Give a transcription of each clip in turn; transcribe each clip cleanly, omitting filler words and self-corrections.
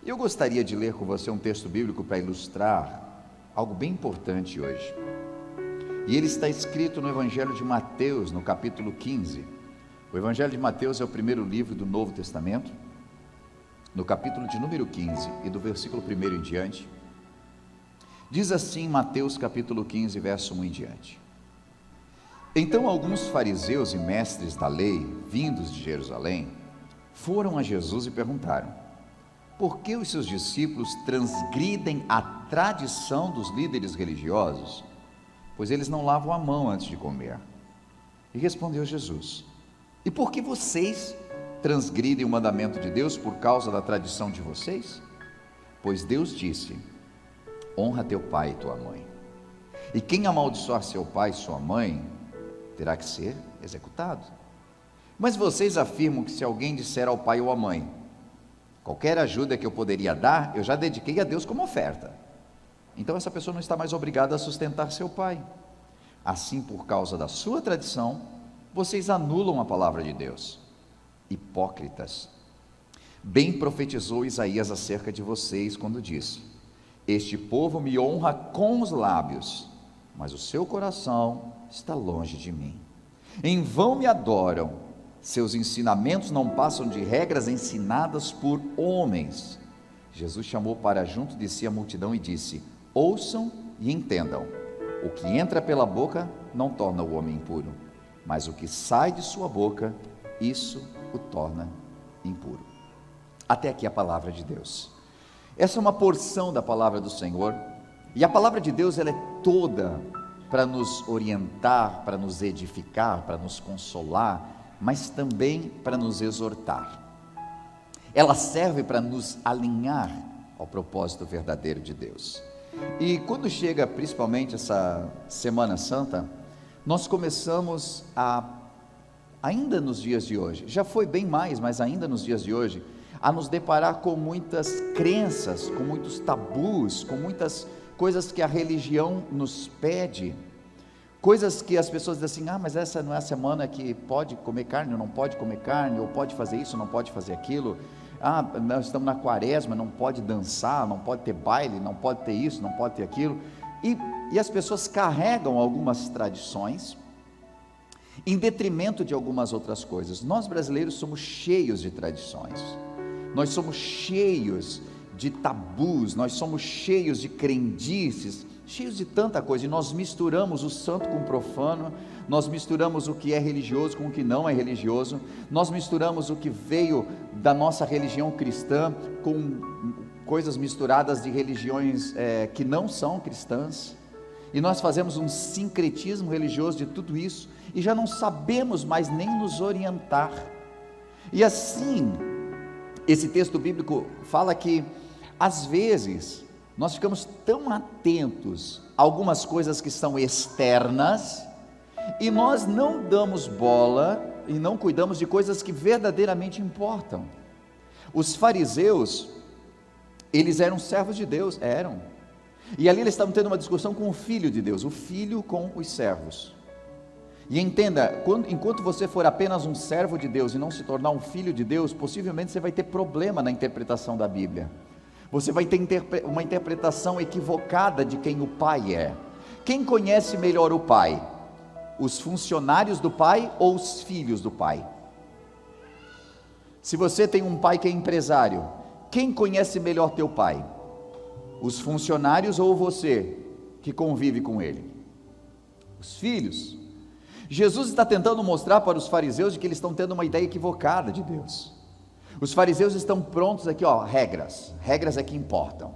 Eu gostaria de ler com você um texto bíblico para ilustrar algo bem importante hoje. E ele está escrito no Evangelho de Mateus, no capítulo 15. O Evangelho de Mateus é o primeiro livro do Novo Testamento, no capítulo de número 15 e do versículo 1 em diante. Diz assim Mateus capítulo 15, verso 1 em diante: Então alguns fariseus e mestres da lei, vindos de Jerusalém, foram a Jesus e perguntaram: por que os seus discípulos transgridem a tradição dos líderes religiosos? Pois eles não lavam a mão antes de comer. E respondeu Jesus: e por que vocês transgridem o mandamento de Deus por causa da tradição de vocês? Pois Deus disse: honra teu pai e tua mãe. E quem amaldiçoar seu pai e sua mãe, terá que ser executado. Mas vocês afirmam que se alguém disser ao pai ou à mãe: qualquer ajuda que eu poderia dar, eu já dediquei a Deus como oferta, então essa pessoa não está mais obrigada a sustentar seu pai. Assim, por causa da sua tradição, vocês anulam a palavra de Deus. Hipócritas! Bem profetizou Isaías acerca de vocês quando disse: este povo me honra com os lábios, mas o seu coração está longe de mim. Em vão me adoram, seus ensinamentos não passam de regras ensinadas por homens. Jesus chamou para junto de si a multidão e disse: ouçam e entendam, o que entra pela boca não torna o homem impuro, mas o que sai de sua boca, isso o torna impuro. Até aqui a palavra de Deus. Essa é uma porção da palavra do Senhor, e a palavra de Deus ela é toda para nos orientar, para nos edificar, para nos consolar, mas também para nos exortar. Ela serve para nos alinhar ao propósito verdadeiro de Deus. E quando chega principalmente essa Semana Santa, nós começamos ainda nos dias de hoje, já foi bem mais, mas ainda nos dias de hoje, a nos deparar com muitas crenças, com muitos tabus, com muitas coisas que a religião nos pede, coisas que as pessoas dizem assim: mas essa não é a semana que pode comer carne ou não pode comer carne, ou pode fazer isso, não pode fazer aquilo. Nós estamos na quaresma, não pode dançar, não pode ter baile, não pode ter isso, não pode ter aquilo. E as pessoas carregam algumas tradições em detrimento de algumas outras coisas. Nós brasileiros somos cheios de tradições, nós somos cheios de tabus, nós somos cheios de crendices, cheios de tanta coisa, e nós misturamos o santo com o profano, nós misturamos o que é religioso com o que não é religioso, nós misturamos o que veio da nossa religião cristã com coisas misturadas de religiões que não são cristãs, e nós fazemos um sincretismo religioso de tudo isso, e já não sabemos mais nem nos orientar. E assim, esse texto bíblico fala que às vezes nós ficamos tão atentos a algumas coisas que são externas, e nós não damos bola e não cuidamos de coisas que verdadeiramente importam. Os fariseus, eles eram servos de Deus, e ali eles estavam tendo uma discussão com o Filho de Deus, o Filho com os servos. E entenda, enquanto você for apenas um servo de Deus e não se tornar um filho de Deus, possivelmente você vai ter problema na interpretação da Bíblia. Você vai ter uma interpretação equivocada de quem o Pai é. Quem conhece melhor o Pai? Os funcionários do Pai ou os filhos do Pai? Se você tem um pai que é empresário, quem conhece melhor teu pai? Os funcionários ou você que convive com ele? Os filhos. Jesus está tentando mostrar para os fariseus de que eles estão tendo uma ideia equivocada de Deus. Os fariseus estão prontos aqui, regras é que importam.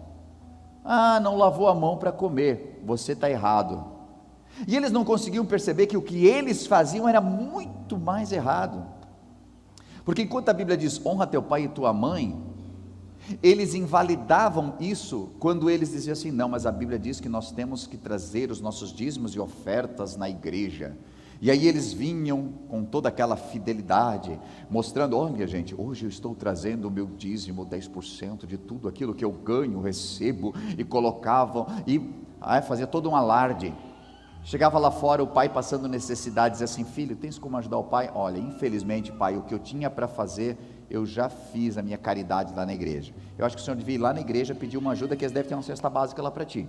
Não lavou a mão para comer, você está errado. E eles não conseguiam perceber que o que eles faziam era muito mais errado, porque enquanto a Bíblia diz, honra teu pai e tua mãe, eles invalidavam isso, quando eles diziam assim, não, mas a Bíblia diz que nós temos que trazer os nossos dízimos e ofertas na igreja, e aí eles vinham com toda aquela fidelidade, mostrando, olha gente, hoje eu estou trazendo o meu dízimo, 10% de tudo aquilo que eu ganho, recebo, e colocavam, e fazia todo um alarde. Chegava lá fora, o pai passando necessidade, dizia assim, filho, tens como ajudar o pai? Olha, infelizmente pai, o que eu tinha para fazer, eu já fiz a minha caridade lá na igreja. Eu acho que o senhor devia ir lá na igreja pedir uma ajuda, que eles devem ter uma cesta básica lá para ti.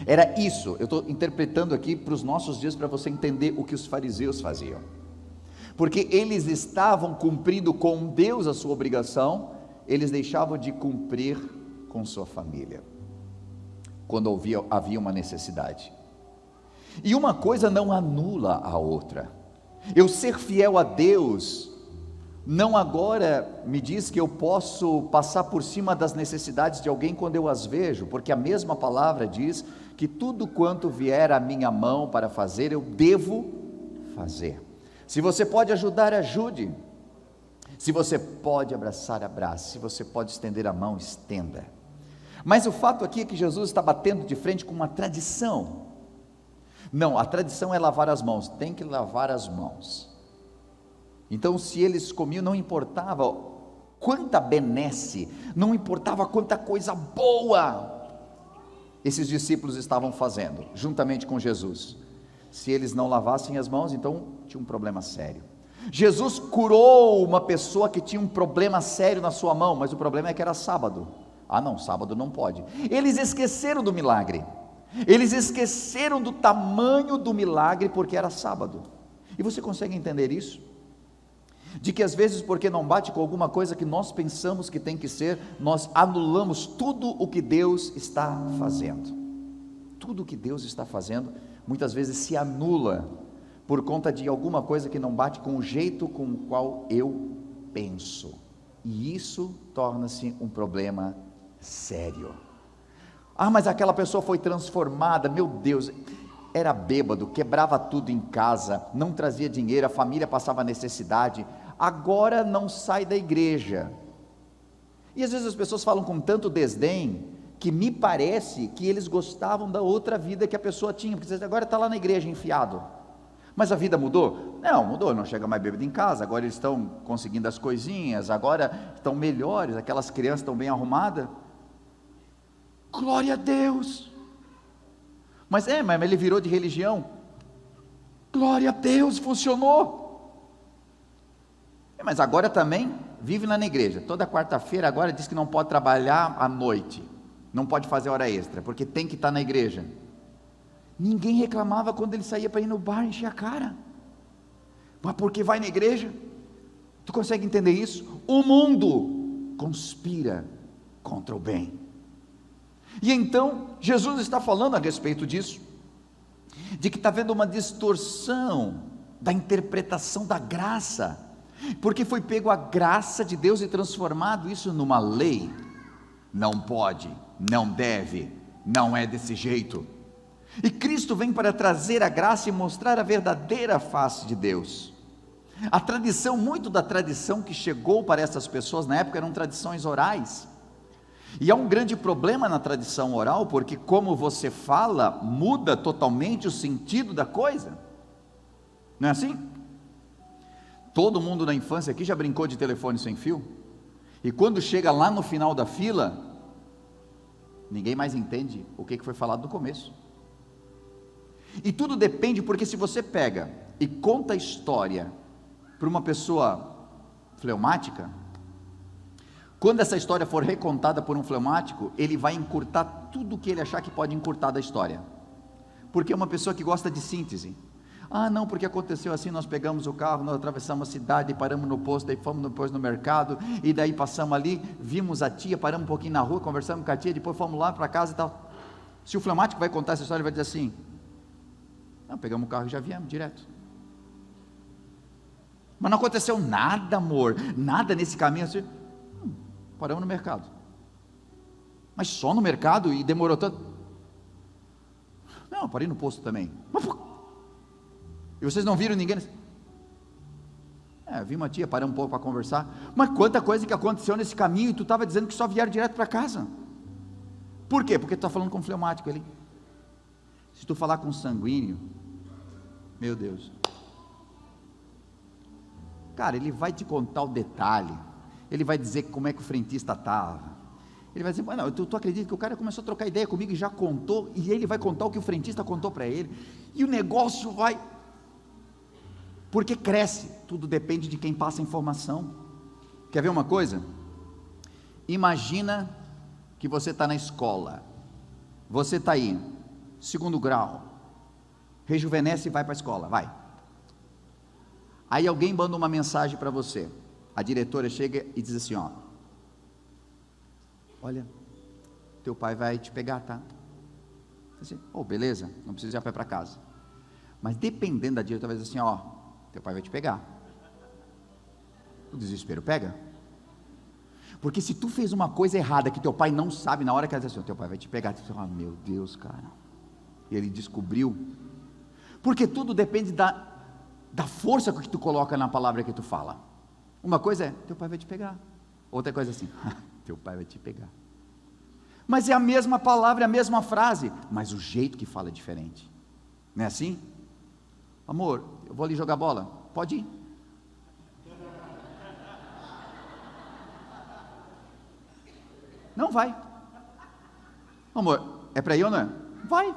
Era isso, eu estou interpretando aqui para os nossos dias, para você entender o que os fariseus faziam, porque eles estavam cumprindo com Deus a sua obrigação, eles deixavam de cumprir com sua família, quando havia uma necessidade. E uma coisa não anula a outra. Eu ser fiel a Deus, não agora me diz que eu posso passar por cima das necessidades de alguém quando eu as vejo, porque a mesma palavra diz que tudo quanto vier à minha mão para fazer, eu devo fazer. Se você pode ajudar, ajude. Se você pode abraçar, abrace. Se você pode estender a mão, estenda. Mas o fato aqui é que Jesus está batendo de frente com uma tradição. Não, a tradição é lavar as mãos, tem que lavar as mãos. Então, se eles comiam, não importava quanta benesse, não importava quanta coisa boa esses discípulos estavam fazendo, juntamente com Jesus. Se eles não lavassem as mãos, então tinha um problema sério. Jesus curou uma pessoa que tinha um problema sério na sua mão, mas o problema é que era sábado. Ah não, sábado não pode. Eles esqueceram do milagre, eles esqueceram do tamanho do milagre, porque era sábado. E você consegue entender isso? De que às vezes, porque não bate com alguma coisa que nós pensamos que tem que ser, nós anulamos tudo o que Deus está fazendo. Tudo o que Deus está fazendo, muitas vezes se anula, por conta de alguma coisa que não bate com o jeito com o qual eu penso, e isso torna-se um problema sério. Ah, mas aquela pessoa foi transformada, meu Deus, era bêbado, quebrava tudo em casa, não trazia dinheiro, a família passava necessidade, agora não sai da igreja. E às vezes as pessoas falam com tanto desdém, que me parece que eles gostavam da outra vida que a pessoa tinha, porque agora está lá na igreja enfiado. Mas a vida mudou? Não, mudou, não chega mais bêbado em casa, agora eles estão conseguindo as coisinhas, agora estão melhores, aquelas crianças estão bem arrumadas. Glória a Deus! Mas ele virou de religião. Glória a Deus, funcionou! Mas agora também vive lá na igreja, toda quarta-feira agora diz que não pode trabalhar à noite, não pode fazer hora extra, porque tem que estar na igreja. Ninguém reclamava quando ele saía para ir no bar, encher a cara, mas porque vai na igreja? Tu consegue entender isso? O mundo conspira contra o bem, e então Jesus está falando a respeito disso, de que está havendo uma distorção da interpretação da graça, porque foi pego a graça de Deus e transformado isso numa lei. Não pode, não deve, não é desse jeito. E Cristo vem para trazer a graça e mostrar a verdadeira face de Deus. A tradição, muito da tradição que chegou para essas pessoas na época eram tradições orais. E há um grande problema na tradição oral, porque como você fala, muda totalmente o sentido da coisa. Não é assim? Todo mundo na infância aqui já brincou de telefone sem fio? E quando chega lá no final da fila, ninguém mais entende o que foi falado no começo. E tudo depende, porque se você pega e conta a história para uma pessoa fleumática, quando essa história for recontada por um fleumático, ele vai encurtar tudo o que ele achar que pode encurtar da história, porque é uma pessoa que gosta de síntese. Ah não, porque aconteceu assim, nós pegamos o carro, nós atravessamos a cidade, paramos no posto, daí fomos depois no mercado, e daí passamos ali, vimos a tia, paramos um pouquinho na rua, conversamos com a tia, depois fomos lá para casa e tal. Se o fleumático vai contar essa história, ele vai dizer assim: não, pegamos o carro e já viemos direto. Mas não aconteceu nada, amor, nada nesse caminho assim. Paramos no mercado. Mas só no mercado e demorou tanto? Não, parei no posto também. Mas e vocês não viram ninguém? Vi uma tia, paramos um pouco para conversar. Mas quanta coisa que aconteceu nesse caminho, e tu estava dizendo que só vieram direto para casa. Por quê? Porque tu está falando com fleumático ali. Se tu falar com sanguíneo, meu Deus, cara, ele vai te contar o detalhe, ele vai dizer como é que o frentista estava, ele vai dizer, não, tu acredita que o cara começou a trocar ideia comigo e já contou, e ele vai contar o que o frentista contou para ele, e o negócio vai, porque cresce, tudo depende de quem passa a informação. Quer ver uma coisa? Imagina que você está na escola, você está aí, 2º grau, rejuvenesce e vai para a escola, vai. Aí alguém manda uma mensagem para você, a diretora chega e diz assim, ó, olha, teu pai vai te pegar, tá? Assim, beleza, não precisa ir a pé para casa. Mas dependendo da diretora, vai dizer assim, ó, teu pai vai te pegar. O desespero pega. Porque se tu fez uma coisa errada que teu pai não sabe, na hora que ela diz assim, teu pai vai te pegar, tu fala, meu Deus, cara, ele descobriu. Porque tudo depende da força que tu coloca na palavra que tu fala. Uma coisa é, teu pai vai te pegar. Outra coisa é assim, teu pai vai te pegar. Mas é a mesma palavra, é a mesma frase, mas o jeito que fala é diferente. Não é assim? Amor, eu vou ali jogar bola, pode ir. Não vai. Amor, é para ir ou não é? Vai.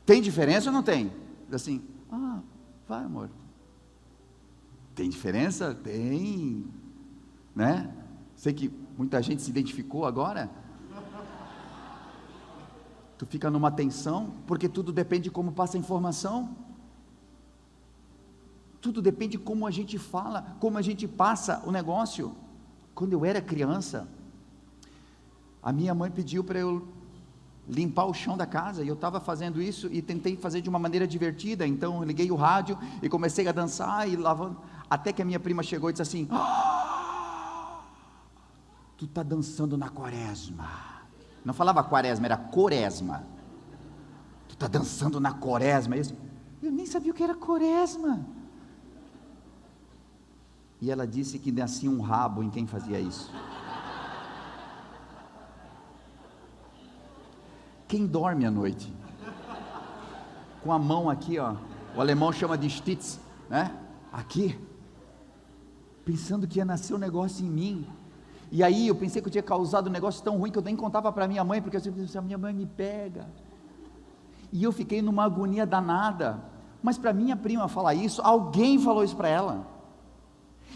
Tem diferença ou não tem? Assim, vai, amor. Tem diferença? Tem. Né? Sei que muita gente se identificou agora. Tu fica numa tensão, porque tudo depende de como passa a informação. Tudo depende de como a gente fala, como a gente passa o negócio. Quando eu era criança, a minha mãe pediu para eu limpar o chão da casa, e eu estava fazendo isso, e tentei fazer de uma maneira divertida, então eu liguei o rádio, e comecei a dançar, e lavando, até que a minha prima chegou e disse assim, tu está dançando na quaresma. Não falava quaresma, era quaresma. Tu está dançando na quaresma. Eu nem sabia o que era quaresma. E ela disse que nascia um rabo em quem fazia isso. Quem dorme à noite? Com a mão aqui, ó. O alemão chama de Stitz, né? Aqui. Pensando que ia nascer um negócio em mim. E aí eu pensei que eu tinha causado um negócio tão ruim que eu nem contava para minha mãe, porque eu sempre disse, a minha mãe me pega. E eu fiquei numa agonia danada. Mas para minha prima falar isso, alguém falou isso para ela.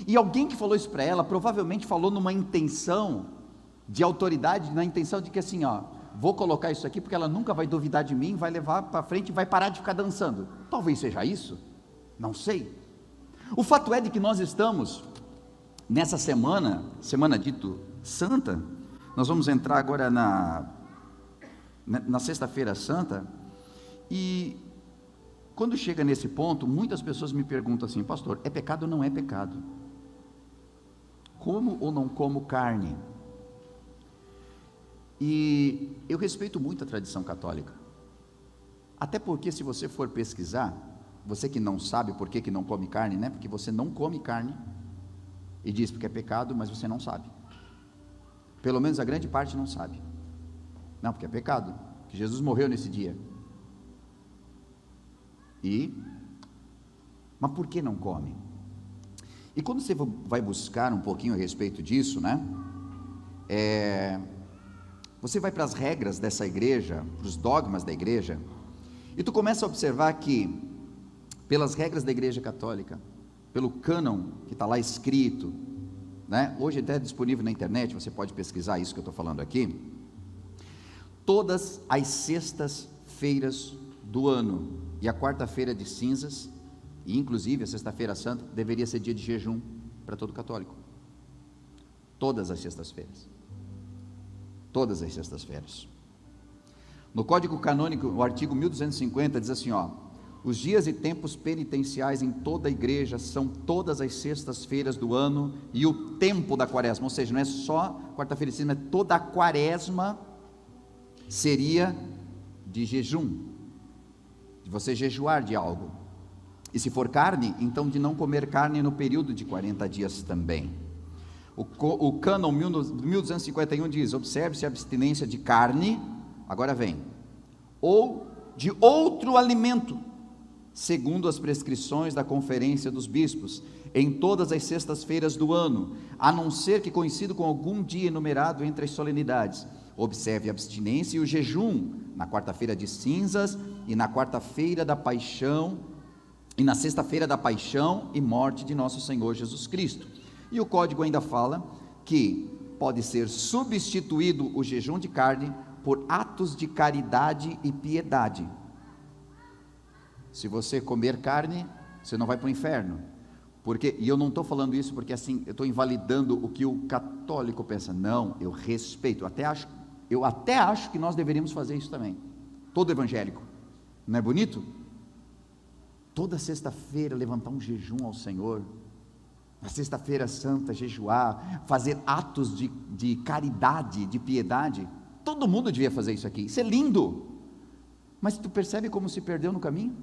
E alguém que falou isso para ela, provavelmente falou numa intenção de autoridade, na intenção de que assim, ó, vou colocar isso aqui porque ela nunca vai duvidar de mim, vai levar para frente e vai parar de ficar dançando. Talvez seja isso, não sei. O fato é de que nós estamos nessa semana dito santa, nós vamos entrar agora na sexta-feira santa, e quando chega nesse ponto, muitas pessoas me perguntam assim, pastor, é pecado ou não é pecado? Como ou não como carne? E eu respeito muito a tradição católica, até porque se você for pesquisar, você que não sabe por que não come carne, né? Porque você não come carne, e diz porque é pecado, mas você não sabe, pelo menos a grande parte não sabe, não, porque é pecado, que Jesus morreu nesse dia, mas por que não come? E quando você vai buscar um pouquinho a respeito disso, né? Você vai para as regras dessa igreja, para os dogmas da igreja, e tu começa a observar que, pelas regras da igreja católica, pelo cânon que está lá escrito, né? Hoje até é disponível na internet, você pode pesquisar isso que eu estou falando aqui, todas as sextas-feiras do ano, e a quarta-feira de cinzas, e inclusive a sexta-feira santa, deveria ser dia de jejum para todo católico, todas as sextas-feiras, no Código Canônico, o artigo 1250 diz assim, ó, os dias e tempos penitenciais em toda a igreja são todas as sextas-feiras do ano, e o tempo da quaresma, ou seja, não é só quarta-feira de cinzas, toda a quaresma seria de jejum, de você jejuar de algo, e se for carne, então de não comer carne no período de 40 dias também. O cânon 1251 diz, observe-se a abstinência de carne, agora vem, ou de outro alimento, segundo as prescrições da conferência dos bispos, em todas as sextas-feiras do ano, a não ser que coincida com algum dia enumerado entre as solenidades. Observe a abstinência e o jejum, na quarta-feira de cinzas, e na quarta-feira da paixão, e na sexta-feira da paixão e morte de nosso Senhor Jesus Cristo. E o código ainda fala que pode ser substituído o jejum de carne por atos de caridade e piedade. Se você comer carne, você não vai para o inferno. Porque, e eu não estou falando isso porque assim, eu estou invalidando o que o católico pensa. Não, eu respeito, eu até acho que nós deveríamos fazer isso também. Todo evangélico, não é bonito? Toda sexta-feira levantar um jejum ao Senhor, na sexta-feira santa jejuar, fazer atos de caridade, de piedade. Todo mundo devia fazer isso aqui, isso é lindo. Mas tu percebe como se perdeu no caminho?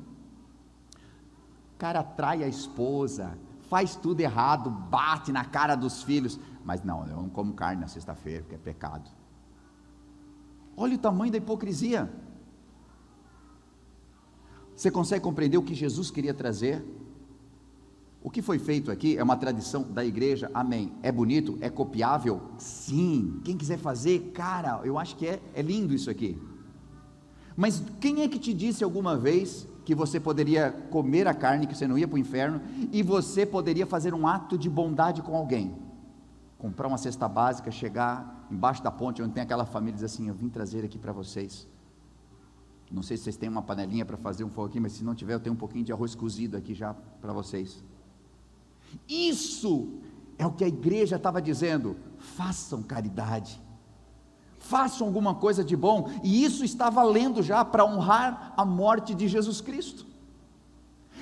O cara trai a esposa, faz tudo errado, bate na cara dos filhos, mas não, eu não como carne na sexta-feira, porque é pecado. Olha o tamanho da hipocrisia. Você consegue compreender o que Jesus queria trazer? O que foi feito aqui é uma tradição da igreja, amém. É bonito? É copiável? Sim. Quem quiser fazer, cara, eu acho que é lindo isso aqui. Mas quem é que te disse alguma vez que você poderia comer a carne, que você não ia para o inferno, e você poderia fazer um ato de bondade com alguém? Comprar uma cesta básica, chegar embaixo da ponte, onde tem aquela família, e dizer assim, eu vim trazer aqui para vocês. Não sei se vocês têm uma panelinha para fazer um fogo aqui, mas se não tiver, eu tenho um pouquinho de arroz cozido aqui já para vocês. Isso é o que a igreja estava dizendo, façam caridade, façam alguma coisa de bom, e isso está valendo já para honrar a morte de Jesus Cristo.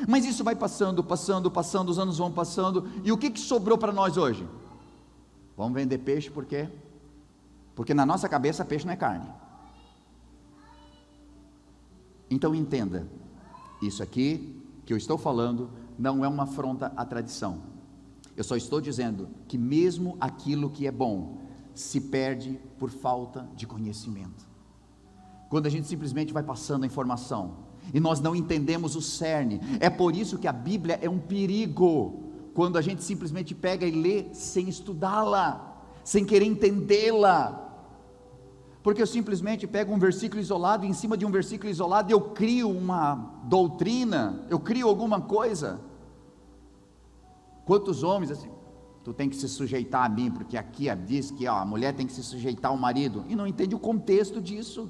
Mas isso vai passando, os anos vão passando, e o que sobrou para nós hoje? Vamos vender peixe, por quê? Porque na nossa cabeça peixe não é carne. Então entenda, isso aqui que eu estou falando não é uma afronta à tradição. Eu só estou dizendo que mesmo aquilo que é bom se perde por falta de conhecimento. Quando a gente simplesmente vai passando a informação e nós não entendemos o cerne, é por isso que a Bíblia é um perigo. Quando a gente simplesmente pega e lê sem estudá-la, sem querer entendê-la. Porque eu simplesmente pego um versículo isolado, e em cima de um versículo isolado eu crio uma doutrina, eu crio alguma coisa. Quantos homens assim, tu tem que se sujeitar a mim, porque aqui diz que a mulher tem que se sujeitar ao marido, e não entende o contexto disso.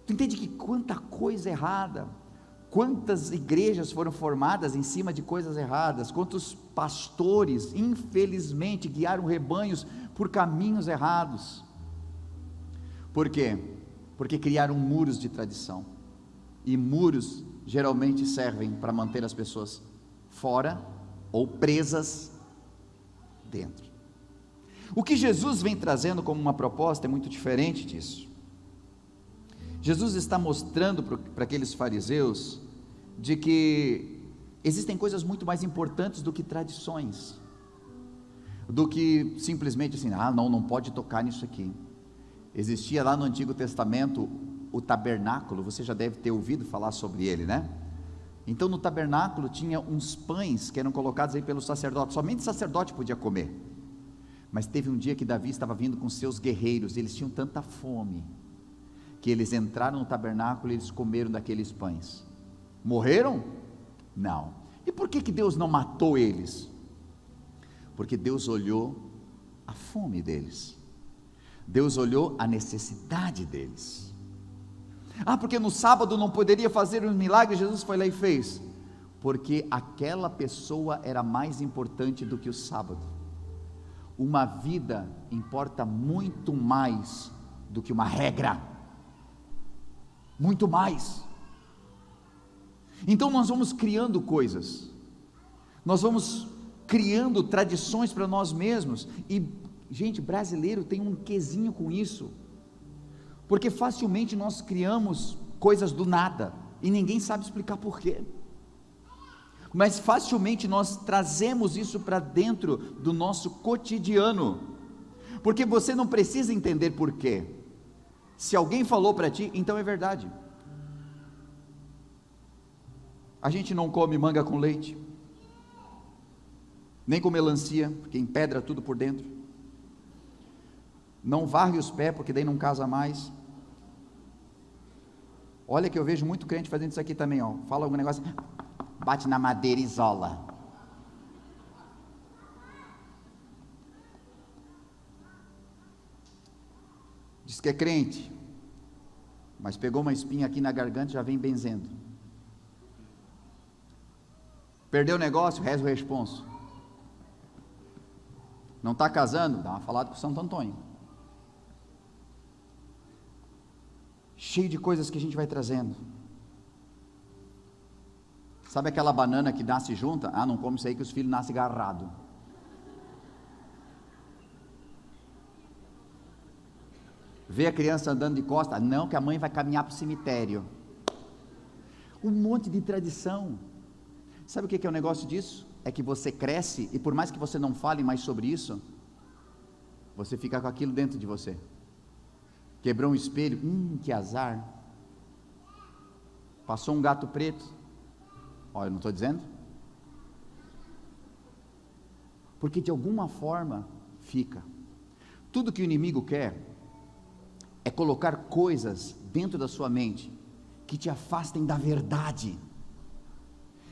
Tu entende que quanta coisa errada, quantas igrejas foram formadas em cima de coisas erradas, quantos pastores, infelizmente, guiaram rebanhos por caminhos errados. Por quê? Porque criaram muros de tradição, e muros geralmente servem para manter as pessoas fora ou presas dentro. O que Jesus vem trazendo como uma proposta é muito diferente disso. Jesus está mostrando para aqueles fariseus de que existem coisas muito mais importantes do que tradições, do que simplesmente assim, não pode tocar nisso aqui. Existia lá no Antigo Testamento o tabernáculo, você já deve ter ouvido falar sobre ele, né? Então no tabernáculo tinha uns pães que eram colocados aí pelo sacerdote, somente o sacerdote podia comer. Mas teve um dia que Davi estava vindo com seus guerreiros, eles tinham tanta fome, que eles entraram no tabernáculo e eles comeram daqueles pães. Morreram? Não. E por que Deus não matou eles? Porque Deus olhou a fome deles, Deus olhou a necessidade deles. Porque no sábado não poderia fazer um milagre, Jesus foi lá e fez, porque aquela pessoa era mais importante do que o sábado. Uma vida importa muito mais do que uma regra, muito mais. Então nós vamos criando coisas, nós vamos criando tradições para nós mesmos, e gente, brasileiro tem um quesinho com isso, porque facilmente nós criamos coisas do nada, e ninguém sabe explicar porquê, mas facilmente nós trazemos isso para dentro do nosso cotidiano, porque você não precisa entender porquê, se alguém falou para ti, então é verdade. A gente não come manga com leite, nem com melancia, porque empedra tudo por dentro, não varre os pés, porque daí não casa mais. Olha que eu vejo muito crente fazendo isso aqui também, ó. Fala algum negócio, bate na madeira e isola. Diz que é crente, mas pegou uma espinha aqui na garganta e já vem benzendo. Perdeu o negócio, reza o responso. Não está casando? Dá uma falada com Santo Antônio. Cheio de coisas que a gente vai trazendo. Sabe aquela banana que nasce junta? Ah, não come isso aí que os filhos nascem agarrados. Vê a criança andando de costas, não, que a mãe vai caminhar para o cemitério. Um monte de tradição. Sabe o que é o negócio disso? É que você cresce, e por mais que você não fale mais sobre isso, você fica com aquilo dentro de você. Quebrou um espelho, que azar. Passou um gato preto, olha, eu não estou dizendo? Porque de alguma forma fica. Tudo que o inimigo quer é colocar coisas dentro da sua mente que te afastem da verdade,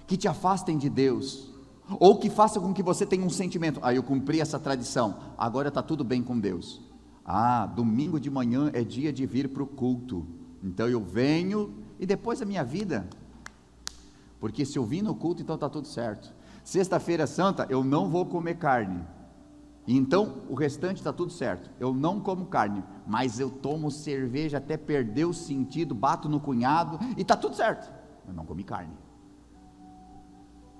que te afastem de Deus, ou que façam com que você tenha um sentimento, eu cumpri essa tradição, agora está tudo bem com Deus. Domingo de manhã é dia de vir para o culto, então eu venho e depois a minha vida, porque se eu vim no culto, então está tudo certo. Sexta-feira santa eu não vou comer carne, então o restante está tudo certo, eu não como carne, mas eu tomo cerveja até perder o sentido, bato no cunhado e está tudo certo, eu não comi carne.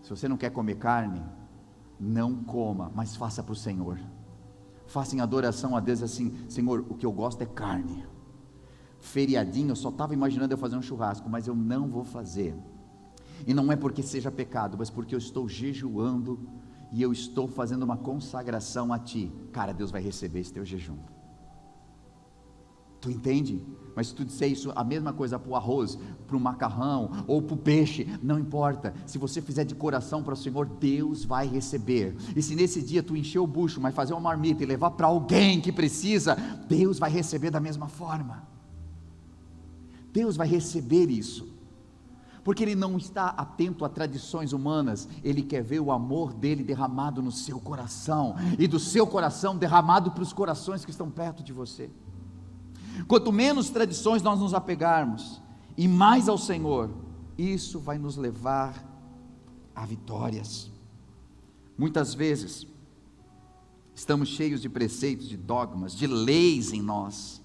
Se você não quer comer carne, não coma, mas faça para o Senhor, faça em adoração a Deus assim, Senhor, o que eu gosto é carne. Feriadinho, eu só estava imaginando eu fazer um churrasco, mas eu não vou fazer, e não é porque seja pecado, mas porque eu estou jejuando, e eu estou fazendo uma consagração a Ti. Cara, Deus vai receber esse teu jejum. Tu entende? Mas se tu disser isso, a mesma coisa para o arroz, para o macarrão, ou para o peixe, não importa, se você fizer de coração para o Senhor, Deus vai receber. E se nesse dia tu encher o bucho, mas fazer uma marmita e levar para alguém que precisa, Deus vai receber da mesma forma. Deus vai receber isso, porque Ele não está atento a tradições humanas, Ele quer ver o amor dEle derramado no seu coração, e do seu coração derramado para os corações que estão perto de você. Quanto menos tradições nós nos apegarmos, e mais ao Senhor, isso vai nos levar a vitórias. Muitas vezes, estamos cheios de preceitos, de dogmas, de leis em nós,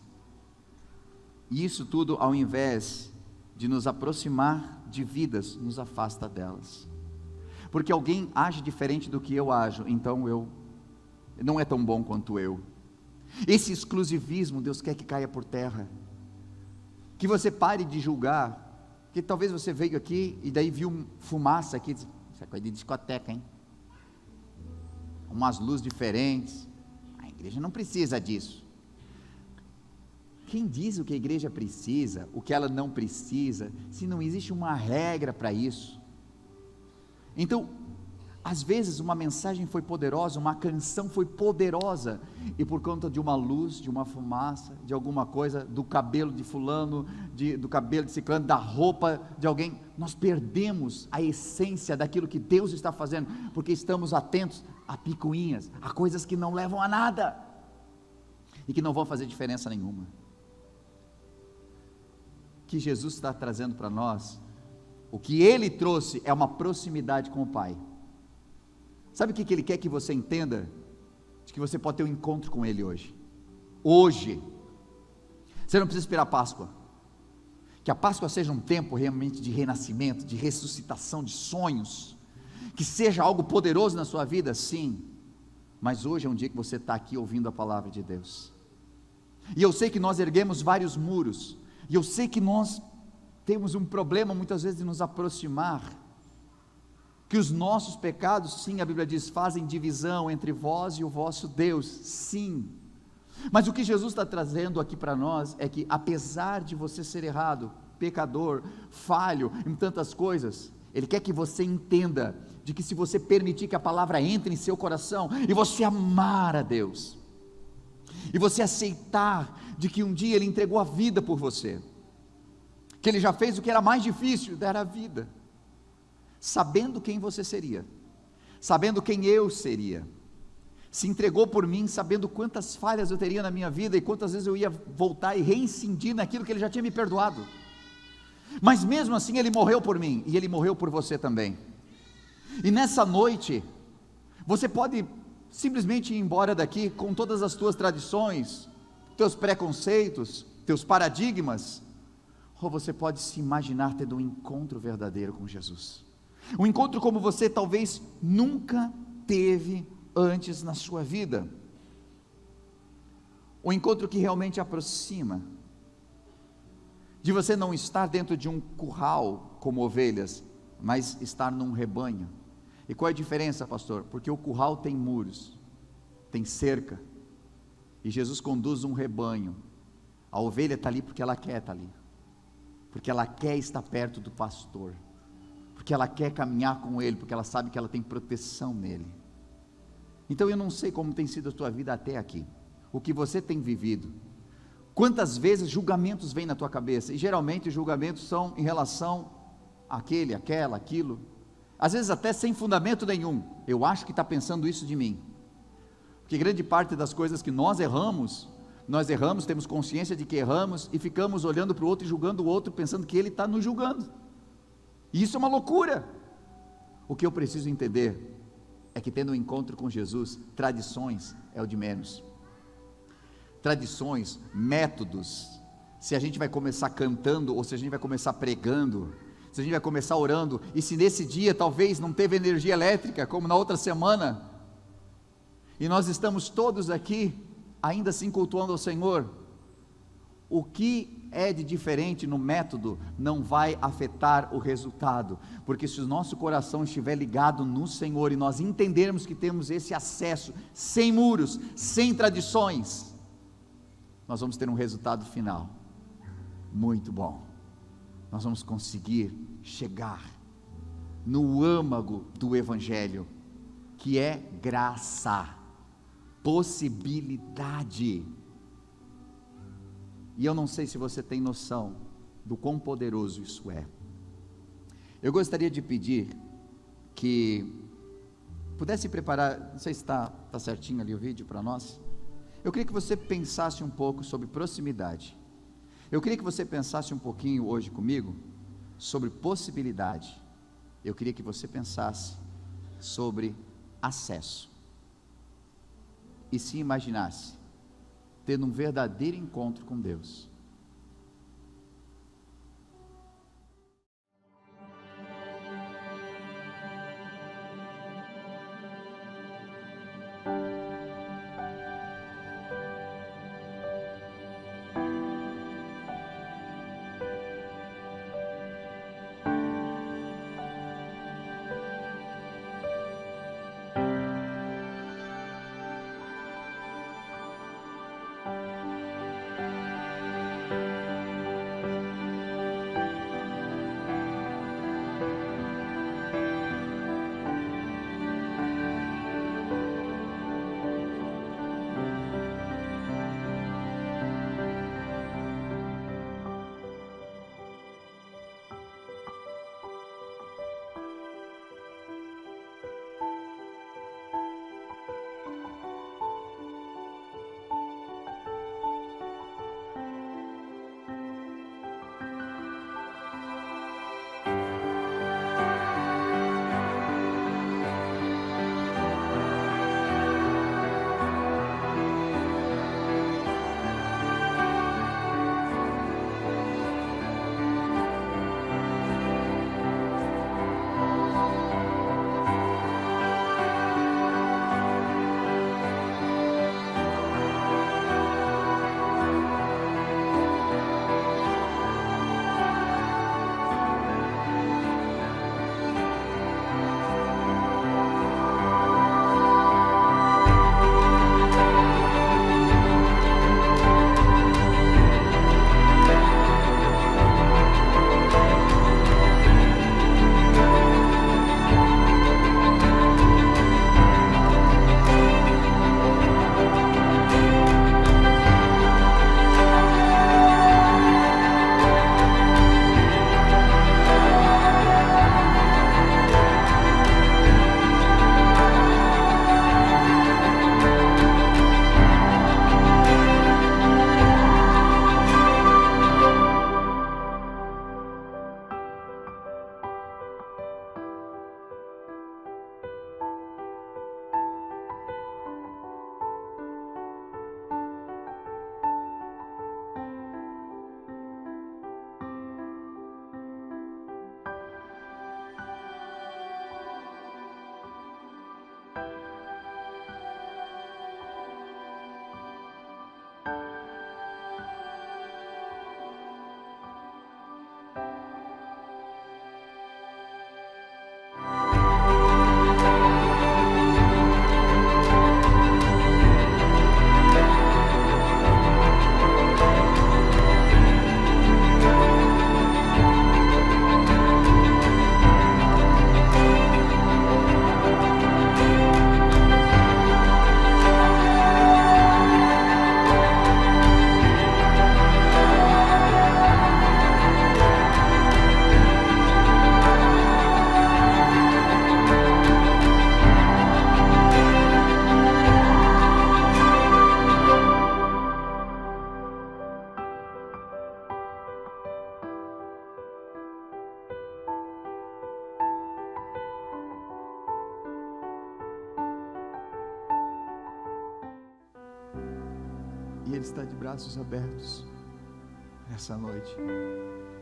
e isso tudo, ao invés de nos aproximar de vidas, nos afasta delas, porque alguém age diferente do que eu ajo, então não é tão bom quanto eu. Esse exclusivismo, Deus quer que caia por terra, que você pare de julgar, que talvez você veio aqui, e daí viu fumaça aqui, isso é coisa de discoteca, hein? Umas luzes diferentes, a igreja não precisa disso. Quem diz o que a igreja precisa, o que ela não precisa, se não existe uma regra para isso? Então, às vezes uma mensagem foi poderosa, uma canção foi poderosa, e por conta de uma luz, de uma fumaça, de alguma coisa, do cabelo de fulano, do cabelo de ciclano, da roupa de alguém, nós perdemos a essência daquilo que Deus está fazendo, porque estamos atentos a picuinhas, a coisas que não levam a nada, e que não vão fazer diferença nenhuma. Que Jesus está trazendo para nós, o que Ele trouxe é uma proximidade com o Pai. Sabe o que Ele quer que você entenda? De que você pode ter um encontro com Ele hoje. Hoje. Você não precisa esperar a Páscoa. Que a Páscoa seja um tempo realmente de renascimento, de ressuscitação, de sonhos. Que seja algo poderoso na sua vida, sim. Mas hoje é um dia que você está aqui ouvindo a palavra de Deus. E eu sei que nós erguemos vários muros. E eu sei que nós temos um problema muitas vezes de nos aproximar, que os nossos pecados, sim, a Bíblia diz, fazem divisão entre vós e o vosso Deus, sim, mas o que Jesus está trazendo aqui para nós, é que apesar de você ser errado, pecador, falho, em tantas coisas, Ele quer que você entenda, de que se você permitir que a palavra entre em seu coração, e você amar a Deus, e você aceitar, de que um dia Ele entregou a vida por você, que Ele já fez o que era mais difícil, dar a vida, sabendo quem você seria, sabendo quem eu seria, se entregou por mim, sabendo quantas falhas eu teria na minha vida, e quantas vezes eu ia voltar e reincidir naquilo que Ele já tinha me perdoado, mas mesmo assim Ele morreu por mim, e Ele morreu por você também. E nessa noite, você pode simplesmente ir embora daqui com todas as tuas tradições, teus preconceitos, teus paradigmas, ou você pode se imaginar tendo um encontro verdadeiro com Jesus, um encontro como você talvez nunca teve antes na sua vida, um encontro que realmente aproxima, de você não estar dentro de um curral como ovelhas, mas estar num rebanho. E qual é a diferença, pastor? Porque o curral tem muros, tem cerca, e Jesus conduz um rebanho. A ovelha está ali porque ela quer estar ali, porque ela quer estar perto do pastor, porque ela quer caminhar com ele, porque ela sabe que ela tem proteção nele. Então eu não sei como tem sido a tua vida até aqui, o que você tem vivido, quantas vezes julgamentos vêm na tua cabeça, e geralmente os julgamentos são em relação àquele, aquela, aquilo, às vezes até sem fundamento nenhum. Eu acho que está pensando isso de mim, porque grande parte das coisas que nós erramos, temos consciência de que erramos, e ficamos olhando para o outro e julgando o outro, pensando que ele está nos julgando, e isso é uma loucura. O que eu preciso entender é que, tendo um encontro com Jesus, tradições é o de menos. Tradições, métodos, se a gente vai começar cantando, ou se a gente vai começar pregando, se a gente vai começar orando, e se nesse dia talvez não teve energia elétrica, como na outra semana, e nós estamos todos aqui, ainda assim cultuando ao Senhor, o que é de diferente no método, não vai afetar o resultado, porque se o nosso coração estiver ligado no Senhor, e nós entendermos que temos esse acesso, sem muros, sem tradições, nós vamos ter um resultado final, muito bom. Nós vamos conseguir chegar no âmago do Evangelho, que é graça, possibilidade. E eu não sei se você tem noção do quão poderoso isso é. Eu gostaria de pedir que pudesse preparar, não sei se está certinho ali o vídeo para nós. Eu queria que você pensasse um pouco sobre proximidade. Eu queria que você pensasse um pouquinho hoje comigo sobre possibilidade. Eu queria que você pensasse sobre acesso, e se imaginasse tendo um verdadeiro encontro com Deus. E Ele está de braços abertos nessa noite,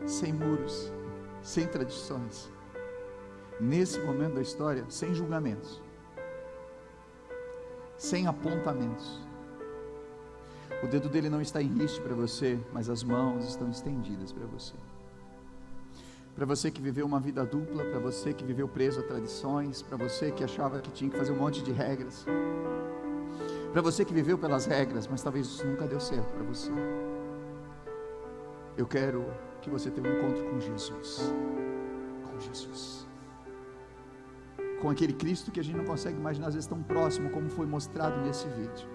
sem muros, sem tradições, nesse momento da história, sem julgamentos, sem apontamentos. O dedo dele não está em riste para você, mas as mãos estão estendidas para você. Para você que viveu uma vida dupla, para você que viveu preso a tradições, para você que achava que tinha que fazer um monte de regras, para você que viveu pelas regras, mas talvez isso nunca deu certo para você. Eu quero que você tenha um encontro com Jesus, com aquele Cristo que a gente não consegue imaginar, às vezes tão próximo como foi mostrado nesse vídeo,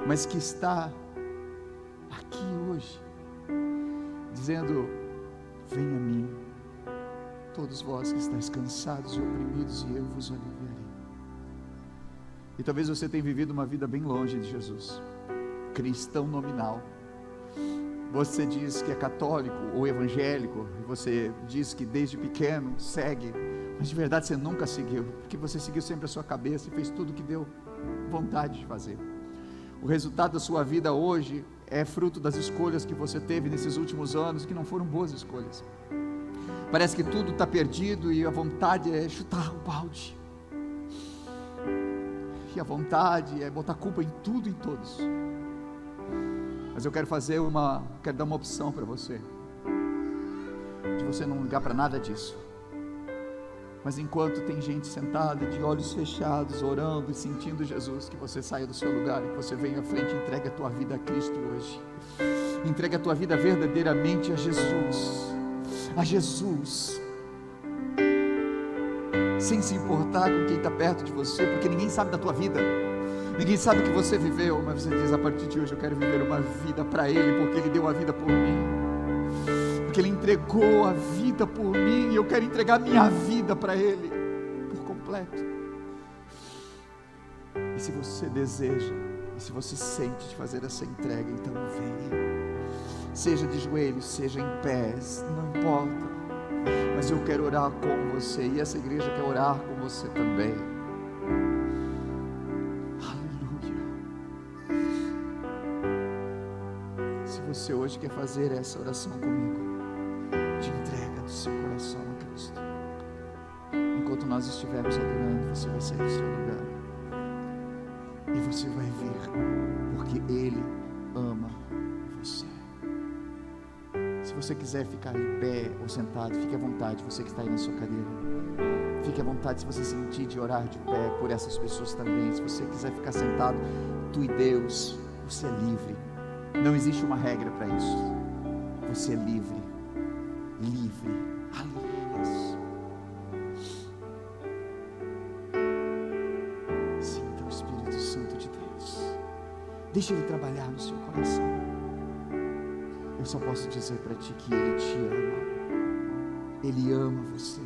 mas que está aqui hoje, dizendo: venha a mim, todos vós que estáis cansados e oprimidos, e eu vos aliviarei. E talvez você tenha vivido uma vida bem longe de Jesus, cristão nominal. Você diz que é católico ou evangélico, e você diz que desde pequeno segue, mas de verdade você nunca seguiu, porque você seguiu sempre a sua cabeça e fez tudo que deu vontade de fazer. O resultado da sua vida hoje é fruto das escolhas que você teve nesses últimos anos, que não foram boas escolhas. Parece que tudo está perdido e a vontade é chutar o balde, e a vontade é botar culpa em tudo e em todos. Mas eu quero dar uma opção para você, de você não ligar para nada disso, mas enquanto tem gente sentada de olhos fechados, orando e sentindo Jesus, que você saia do seu lugar e que você venha à frente e entregue a tua vida a Cristo hoje. Entregue a tua vida verdadeiramente a Jesus, sem se importar com quem está perto de você, porque ninguém sabe da tua vida, ninguém sabe o que você viveu, mas você diz: a partir de hoje eu quero viver uma vida para Ele, porque Ele deu a vida por mim, porque Ele entregou a vida por mim, e eu quero entregar a minha vida para Ele por completo. E se você deseja, e se você sente de fazer essa entrega, então venha, seja de joelhos, seja em pés, não importa, mas eu quero orar com você, e essa igreja quer orar com você também. Você hoje quer fazer essa oração comigo, de entrega do seu coração a Cristo, enquanto nós estivermos adorando, você vai sair do seu lugar e você vai vir, porque Ele ama você. Se você quiser ficar em pé ou sentado, fique à vontade. Você que está aí na sua cadeira, fique à vontade. Se você sentir de orar de pé por essas pessoas também, se você quiser ficar sentado, tu e Deus, você é livre. Não existe uma regra para isso. Você é livre. Aleluia. Sinta o Espírito Santo de Deus. Deixa Ele trabalhar no seu coração. Eu só posso dizer para ti que Ele te ama. Ele ama você.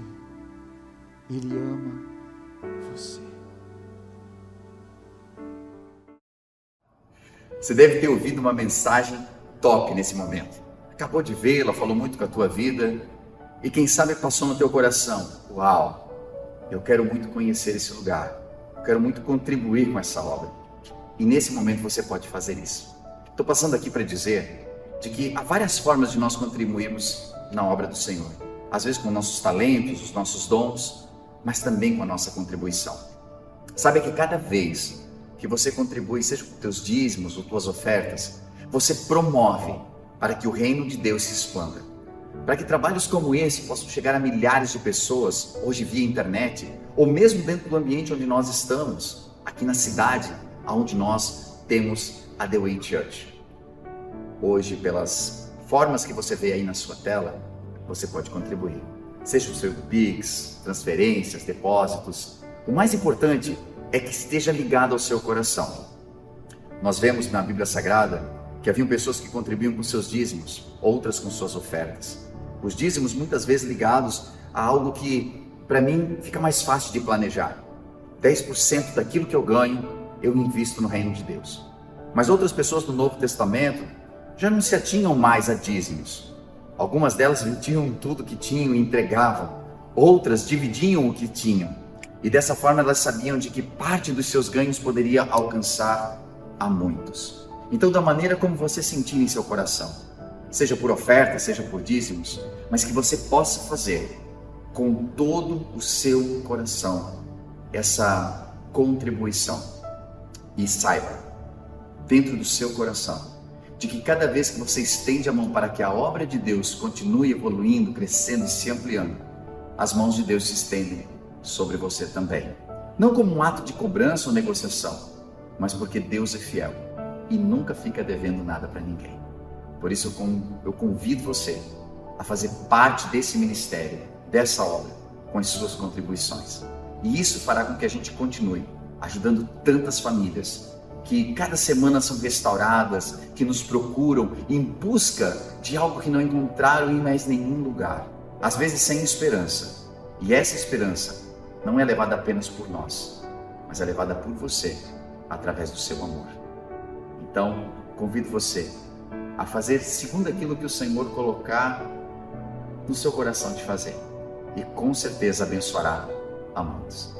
Ele ama você. Você deve ter ouvido uma mensagem top nesse momento. Acabou de vê-la, falou muito com a tua vida, e quem sabe passou no teu coração: uau, eu quero muito conhecer esse lugar, eu quero muito contribuir com essa obra. E nesse momento você pode fazer isso. Estou passando aqui para dizer de que há várias formas de nós contribuirmos na obra do Senhor. Às vezes com nossos talentos, os nossos dons, mas também com a nossa contribuição. Sabe que cada vez que você contribui, seja com teus dízimos ou tuas ofertas, você promove para que o reino de Deus se expanda, para que trabalhos como esse possam chegar a milhares de pessoas, hoje via internet, ou mesmo dentro do ambiente onde nós estamos, aqui na cidade, onde nós temos a The Way Church. Hoje, pelas formas que você vê aí na sua tela, você pode contribuir, seja o seu Pix, transferências, depósitos. O mais importante é que esteja ligado ao seu coração. Nós vemos na Bíblia Sagrada que haviam pessoas que contribuíam com seus dízimos, outras com suas ofertas. Os dízimos muitas vezes ligados a algo que, para mim, fica mais fácil de planejar. 10% daquilo que eu ganho, eu invisto no reino de Deus. Mas outras pessoas do Novo Testamento já não se atinham mais a dízimos. Algumas delas vendiam tudo que tinham e entregavam. Outras dividiam o que tinham. E dessa forma elas sabiam de que parte dos seus ganhos poderia alcançar a muitos. Então, da maneira como você sentir em seu coração, seja por oferta, seja por dízimos, mas que você possa fazer com todo o seu coração essa contribuição. E saiba, dentro do seu coração, de que cada vez que você estende a mão para que a obra de Deus continue evoluindo, crescendo e se ampliando, as mãos de Deus se estendem sobre você também. Não como um ato de cobrança ou negociação, mas porque Deus é fiel e nunca fica devendo nada para ninguém. Por isso eu convido você a fazer parte desse ministério, dessa obra, com as suas contribuições. E isso fará com que a gente continue ajudando tantas famílias que cada semana são restauradas, que nos procuram em busca de algo que não encontraram em mais nenhum lugar, às vezes sem esperança. E essa esperança não é levada apenas por nós, mas é levada por você, através do seu amor. Então, convido você a fazer segundo aquilo que o Senhor colocar no seu coração de fazer, e com certeza abençoará a muitos.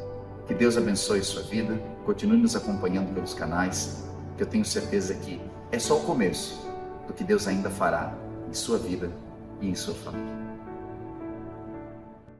Que Deus abençoe sua vida, continue nos acompanhando pelos canais, que eu tenho certeza que é só o começo do que Deus ainda fará em sua vida e em sua família.